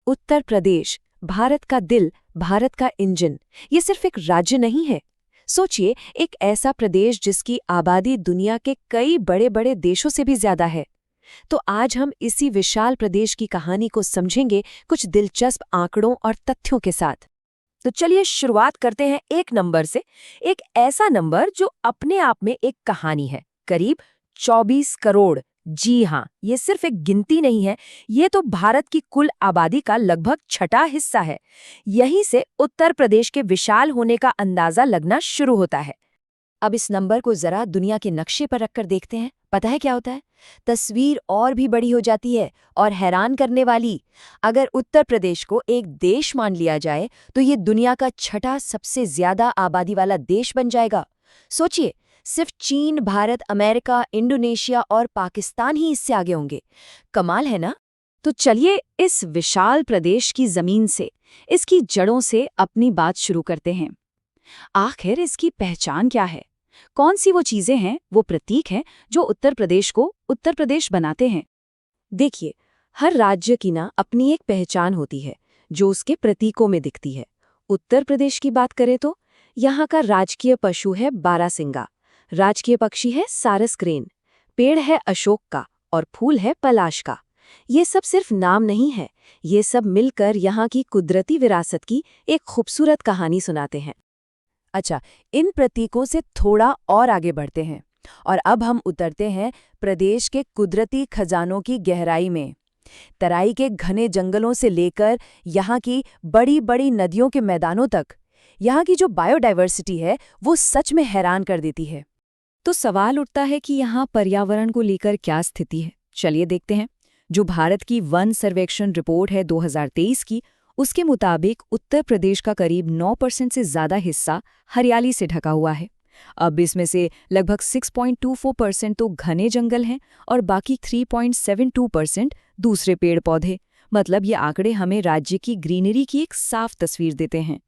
उत्तर प्रदेश, भारत का दिल, भारत का इंजन, ये सिर्फ एक राज्य नहीं है। सोचिए, एक ऐसा प्रदेश जिसकी आबादी दुनिया के कई बड़े-बड़े देशों से भी ज्यादा है। तो आज हम इसी विशाल प्रदेश की कहानी को समझेंगे कुछ दिलचस्प आंकड़ों और तथ्यों के साथ। तो चलिए शुरुआत करते हैं एक नंबर से, एक ऐसा नंबर जो अपने आप में एक कहानी है। करीब 24 करोड़। जी हाँ, ये सिर्फ एक गिनती नहीं है, ये तो भारत की कुल आबादी का लगभग छठा हिस्सा है। यहीं से उत्तर प्रदेश के विशाल होने का अंदाजा लगना शुरू होता है। अब इस नंबर को जरा दुनिया के नक्शे पर रखकर देखते हैं। पता है क्या होता है? तस्वीर और भी बड़ी हो जाती है और हैरान करने वाली। अगर उत्तर प्रदेश को एक देश मान लिया जाए तो ये दुनिया का छठा सबसे ज्यादा आबादी वाला देश बन जाएगा। सोचिए, सिर्फ चीन, भारत, अमेरिका, इंडोनेशिया और पाकिस्तान ही इससे आगे होंगे। कमाल है ना? तो चलिए इस विशाल प्रदेश की जमीन से, इसकी जड़ों से अपनी बात शुरू करते हैं। आखिर इसकी पहचान क्या है? कौन सी वो चीजें हैं, वो प्रतीक हैं जो उत्तर प्रदेश को उत्तर प्रदेश बनाते हैं? देखिए, हर राज्य की ना अपनी एक पहचान होती है जो उसके प्रतीकों में दिखती है। उत्तर प्रदेश की बात करें तो यहाँ का राजकीय पशु है बारहसिंगा, राजकीय पक्षी है सारस क्रेन, पेड़ है अशोक का और फूल है पलाश का। ये सब सिर्फ नाम नहीं है, ये सब मिलकर यहाँ की कुदरती विरासत की एक खूबसूरत कहानी सुनाते हैं। अच्छा, इन प्रतीकों से थोड़ा और आगे बढ़ते हैं और अब हम उतरते हैं प्रदेश के कुदरती खजानों की गहराई में। तराई के घने जंगलों से लेकर यहाँ की बड़ी बड़ी नदियों के मैदानों तक, यहाँ की जो बायोडाइवर्सिटी है वो सच में हैरान कर देती है। तो सवाल उठता है कि यहाँ पर्यावरण को लेकर क्या स्थिति है। चलिए देखते हैं। जो भारत की वन सर्वेक्षण रिपोर्ट है 2023 की, उसके मुताबिक उत्तर प्रदेश का करीब 9% से ज़्यादा हिस्सा हरियाली से ढका हुआ है। अब इसमें से लगभग 6.24% तो घने जंगल हैं और बाकी 3.72% दूसरे पेड़ पौधे। मतलब ये आंकड़े हमें राज्य की ग्रीनरी की एक साफ तस्वीर देते हैं।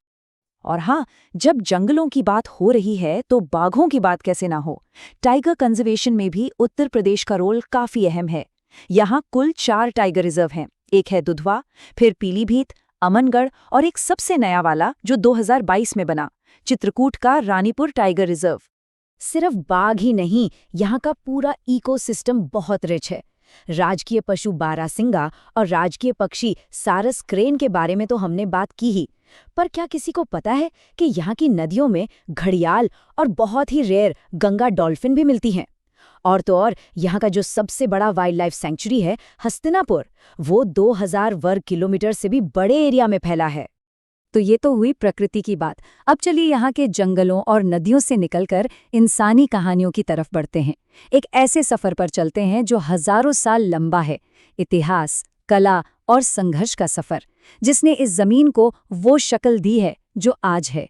और हाँ, जब जंगलों की बात हो रही है तो बाघों की बात कैसे ना हो। टाइगर कंजर्वेशन में भी उत्तर प्रदेश का रोल काफ़ी अहम है। यहाँ कुल 4 टाइगर रिजर्व हैं। एक है दुधवा, फिर पीलीभीत, अमनगढ़ और एक सबसे नया वाला जो 2022 में बना, चित्रकूट का रानीपुर टाइगर रिजर्व। सिर्फ बाघ ही नहीं, यहाँ का पूरा इकोसिस्टम बहुत रिच है। राजकीय पशु बारहसिंगा और राजकीय पक्षी सारस क्रेन के बारे में तो हमने बात की ही, पर क्या किसी को पता है कि यहाँ की नदियों में घड़ियाल और बहुत ही रेयर गंगा डॉल्फिन भी मिलती हैं? और तो और यहाँ का जो सबसे बड़ा वाइल्ड लाइफ सेंचुरी है हस्तिनापुर, वो 2000 वर्ग किलोमीटर से भी बड़े एरिया में फैला है। तो ये तो हुई प्रकृति की बात। अब चलिए यहाँ के जंगलों और नदियों से निकलकर इंसानी कहानियों की तरफ बढ़ते हैं। एक ऐसे सफर पर चलते हैं जो हजारों साल लंबा है। इतिहास, कला और संघर्ष का सफर, जिसने इस जमीन को वो शक्ल दी है जो आज है।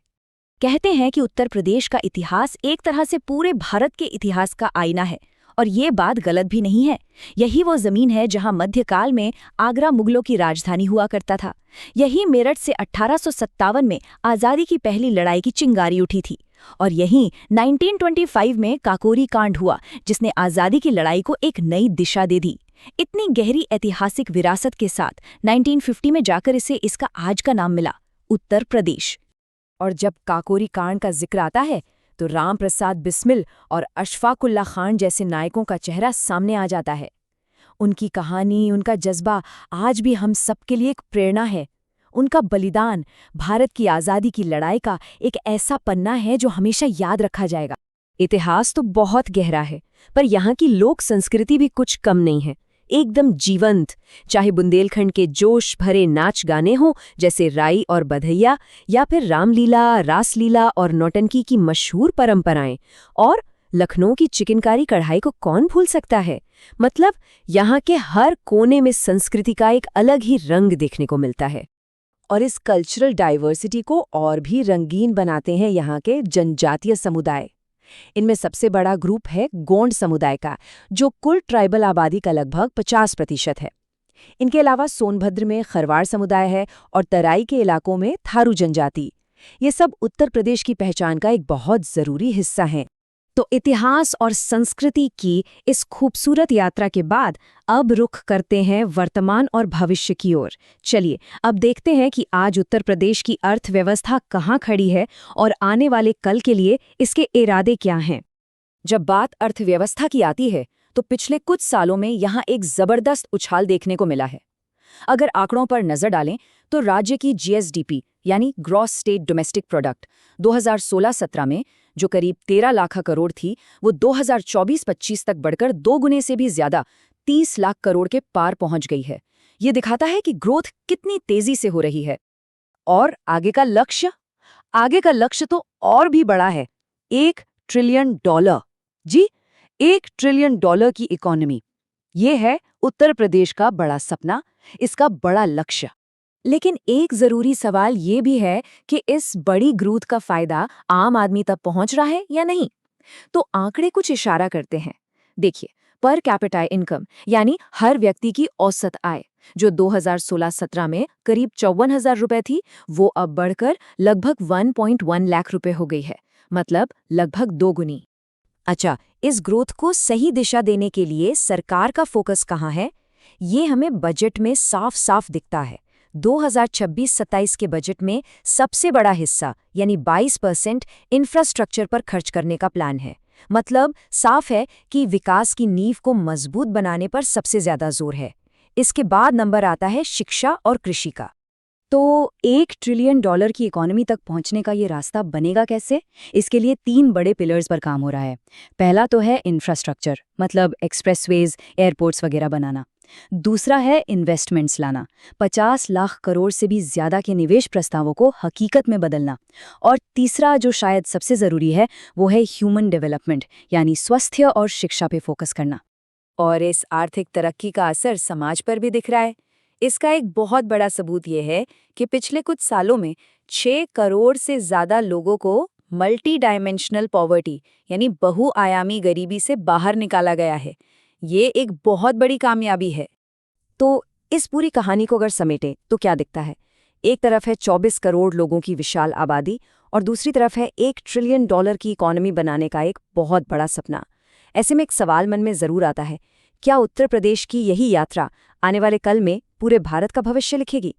कहते हैं कि उत्तर प्रदेश का इतिहास एक तरह से पूरे भारत के इतिहास का आईना है, और ये बात गलत भी नहीं है। यही वो जमीन है जहां मध्यकाल में आगरा मुगलों की राजधानी हुआ करता था। यही मेरठ से 1857 में आज़ादी की पहली लड़ाई की चिंगारी उठी थी, और यहीं 1925 में काकोरी कांड हुआ जिसने आज़ादी की लड़ाई को एक नई दिशा दे दी। इतनी गहरी ऐतिहासिक विरासत के साथ 1950 में जाकर इसे इसका आज का नाम मिला, उत्तर प्रदेश। और जब काकोरी कांड का जिक्र आता है तो राम प्रसाद बिस्मिल और अशफाक उल्लाह खान जैसे नायकों का चेहरा सामने आ जाता है। उनकी कहानी, उनका जज्बा आज भी हम सबके लिए एक प्रेरणा है। उनका बलिदान भारत की आज़ादी की लड़ाई का एक ऐसा पन्ना है जो हमेशा याद रखा जाएगा। इतिहास तो बहुत गहरा है, पर यहाँ की लोक संस्कृति भी कुछ कम नहीं है, एकदम जीवंत। चाहे बुंदेलखंड के जोश भरे नाच गाने हों जैसे राई और बधैया, या फिर रामलीला, रासलीला और नौटंकी की मशहूर परंपराएं, और लखनऊ की चिकनकारी कढ़ाई को कौन भूल सकता है। मतलब यहाँ के हर कोने में संस्कृति का एक अलग ही रंग देखने को मिलता है। और इस कल्चरल डाइवर्सिटी को और भी रंगीन बनाते हैं यहाँ के जनजातीय समुदाय। इनमें सबसे बड़ा ग्रुप है गोंड समुदाय का, जो कुल ट्राइबल आबादी का लगभग 50% है। इनके अलावा सोनभद्र में खरवाड़ समुदाय है और तराई के इलाकों में थारू जनजाति। ये सब उत्तर प्रदेश की पहचान का एक बहुत जरूरी हिस्सा हैं। तो इतिहास और संस्कृति की इस खूबसूरत यात्रा के बाद अब रुख करते हैं वर्तमान और भविष्य की ओर। चलिए अब देखते हैं कि आज उत्तर प्रदेश की अर्थव्यवस्था कहाँ खड़ी है और आने वाले कल के लिए इसके इरादे क्या हैं। जब बात अर्थव्यवस्था की आती है तो पिछले कुछ सालों में यहाँ एक जबरदस्त उछाल देखने को मिला है। अगर आंकड़ों पर नजर डालें तो राज्य की जीएसडीपी यानी ग्रॉस स्टेट डोमेस्टिक प्रोडक्ट 2016-17 में जो करीब 13 लाख करोड़ थी, वो 2024-25 तक बढ़कर 2 गुने से भी ज्यादा 30 लाख करोड़ के पार पहुंच गई है। ये दिखाता है कि ग्रोथ कितनी तेजी से हो रही है। और आगे का लक्ष्य? आगे का लक्ष्य तो और भी बड़ा है, $1 ट्रिलियन। जी, $1 ट्रिलियन की इकोनॉमी। ये है उत्तर प्रदेश का बड़ा सपना, इसका बड़ा लक्ष्य। लेकिन एक जरूरी सवाल ये भी है कि इस बड़ी ग्रोथ का फायदा आम आदमी तक पहुंच रहा है या नहीं। तो आंकड़े कुछ इशारा करते हैं। देखिए, पर कैपिटा इनकम यानी हर व्यक्ति की औसत आय, जो 2016-17 में करीब 54,000 रुपए थी, वो अब बढ़कर लगभग 1.1 लाख रुपए हो गई है, मतलब लगभग 2 गुनी। अच्छा, इस ग्रोथ को सही दिशा देने के लिए सरकार का फोकस कहाँ है? ये हमें बजट में साफ साफ दिखता है। 2026-27 के बजट में सबसे बड़ा हिस्सा यानी 22% इंफ्रास्ट्रक्चर पर खर्च करने का प्लान है। मतलब साफ है कि विकास की नींव को मजबूत बनाने पर सबसे ज्यादा जोर है। इसके बाद नंबर आता है शिक्षा और कृषि का। तो $1 ट्रिलियन की इकोनॉमी तक पहुंचने का ये रास्ता बनेगा कैसे? इसके लिए 3 बड़े पिलर्स पर काम हो रहा है। पहला तो है इंफ्रास्ट्रक्चर, मतलब एक्सप्रेसवेज, एयरपोर्ट्स वगैरह बनाना। दूसरा है इन्वेस्टमेंट्स लाना, 50 लाख करोड़ से भी ज्यादा के निवेश प्रस्तावों को हकीकत में बदलना। और तीसरा, जो शायद सबसे जरूरी है, वो है ह्यूमन डेवलपमेंट, यानी स्वास्थ्य और शिक्षा पे फोकस करना। और इस आर्थिक तरक्की का असर समाज पर भी दिख रहा है। इसका एक बहुत बड़ा सबूत ये है कि पिछले कुछ सालों में 6 करोड़ से ज्यादा लोगों को मल्टी डायमेंशनल पॉवर्टी यानी बहुआयामी गरीबी से बाहर निकाला गया है। ये एक बहुत बड़ी कामयाबी है। तो इस पूरी कहानी को अगर समेटें तो क्या दिखता है? एक तरफ है 24 करोड़ लोगों की विशाल आबादी और दूसरी तरफ है $1 ट्रिलियन की इकोनॉमी बनाने का एक बहुत बड़ा सपना। ऐसे में एक सवाल मन में जरूर आता है, क्या उत्तर प्रदेश की यही यात्रा आने वाले कल में पूरे भारत का भविष्य लिखेगी?